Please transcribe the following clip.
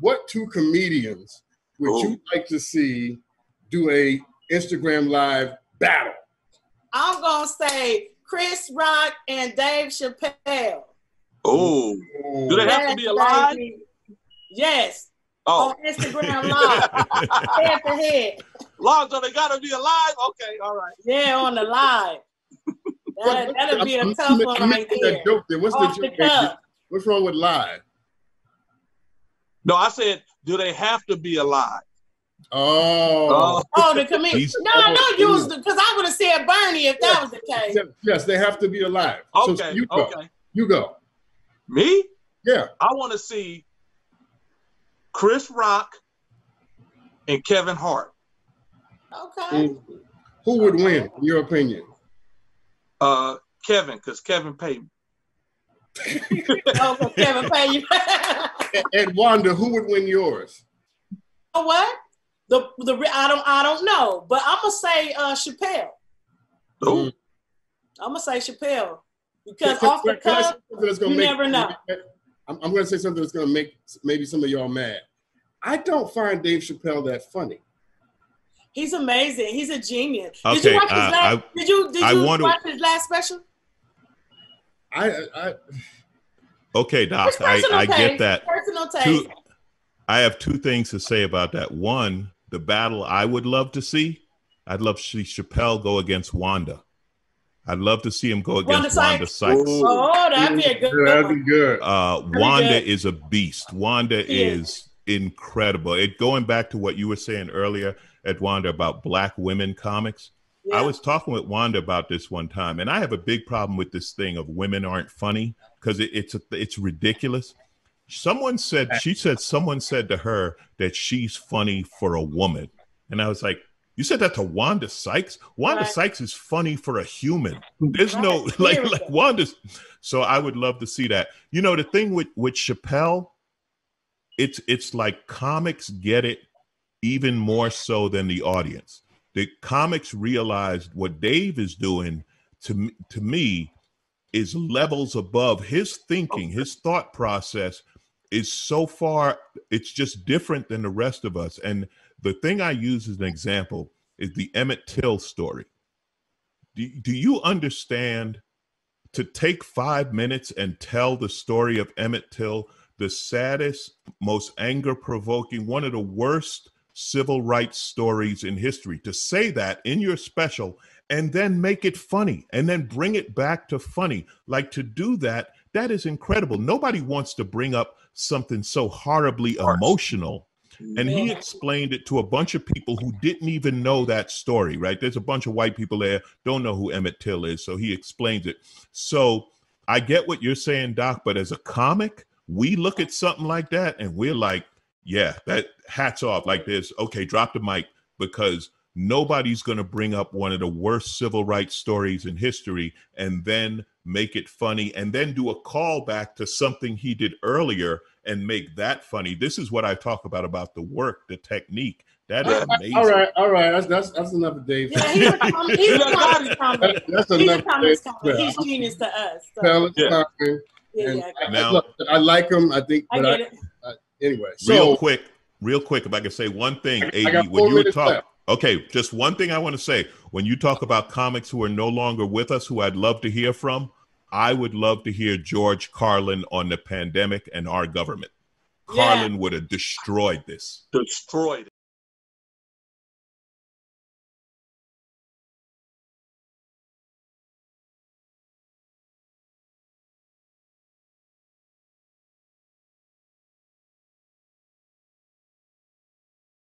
what two comedians would you like to see do a Instagram Live battle? I'm going to say Chris Rock and Dave Chappelle. Oh. Do they have to be alive? Yes. On Instagram Live. Head to head. Live, so they got to be alive? Okay, all right. Yeah, on the live. That'll be a tough one right there. Joke there. What's the joke? What's wrong with live? No, I said, do they have to be alive? The comedian. No, I know you was because I would have said Bernie if that was the case. Yes, they have to be alive. Okay, so you go. Okay. You go. Me? Yeah. I want to see Chris Rock and Kevin Hart. Okay. Who would win, in your opinion? Kevin, because Kevin paid me. Kevin paid you. And Wanda, who would win yours? You know what? I don't know, but I'm gonna say Chappelle. Ooh. I'm gonna say Chappelle because off the cuff, you never know. I'm gonna say something that's gonna make maybe some of y'all mad. I don't find Dave Chappelle that funny. He's amazing. He's a genius. Okay, did you watch his last? Did you watch his last special? Okay, Doc. I get that. Personal taste. I have two things to say about that. One, the battle I would love to see. I'd love to see Chappelle go against Wanda. I'd love to see him go against Wanda Sykes. Oh, that'd be a good one. That'd be good. Wanda is a beast. Wanda is incredible. Going back to what you were saying earlier, Wanda, about Black women comics. Yeah. I was talking with Wanda about this one time, and I have a big problem with this thing of women aren't funny because it's ridiculous. Someone said to her that she's funny for a woman. And I was like, you said that to Wanda Sykes? Wanda Sykes is funny for a human. There's no like Wanda's. So I would love to see that. You know, the thing with Chappelle, it's like comics get it even more so than the audience. The comics realized what Dave is doing to me is levels above his thinking. His thought process is so far, it's just different than the rest of us. And the thing I use as an example is the Emmett Till story. Do you understand, to take 5 minutes and tell the story of Emmett Till, the saddest, most anger-provoking, one of the worst civil rights stories in history, to say that in your special and then make it funny and then bring it back to funny, like to do that, that is incredible. Nobody wants to bring up something so horribly emotional. And he explained it to a bunch of people who didn't even know that story, right? There's a bunch of white people there, don't know who Emmett Till is. So he explains it. So I get what you're saying, Doc, but as a comic, we look at something like that and we're like, yeah, that hats off. Like this, okay, drop the mic, because nobody's going to bring up one of the worst civil rights stories in history and then make it funny and then do a callback to something he did earlier and make that funny. This is what I talk about the work, the technique. That is amazing. All right. That's enough of Dave. Yeah, he's a comic. That's enough. He's genius to us. So. Look, I like him. I think. I get it. Anyway, real quick, if I could say one thing, AD, when you talk. Okay, just one thing I want to say. When you talk about comics who are no longer with us, who I'd love to hear from, I would love to hear George Carlin on the pandemic and our government. Carlin would have destroyed this.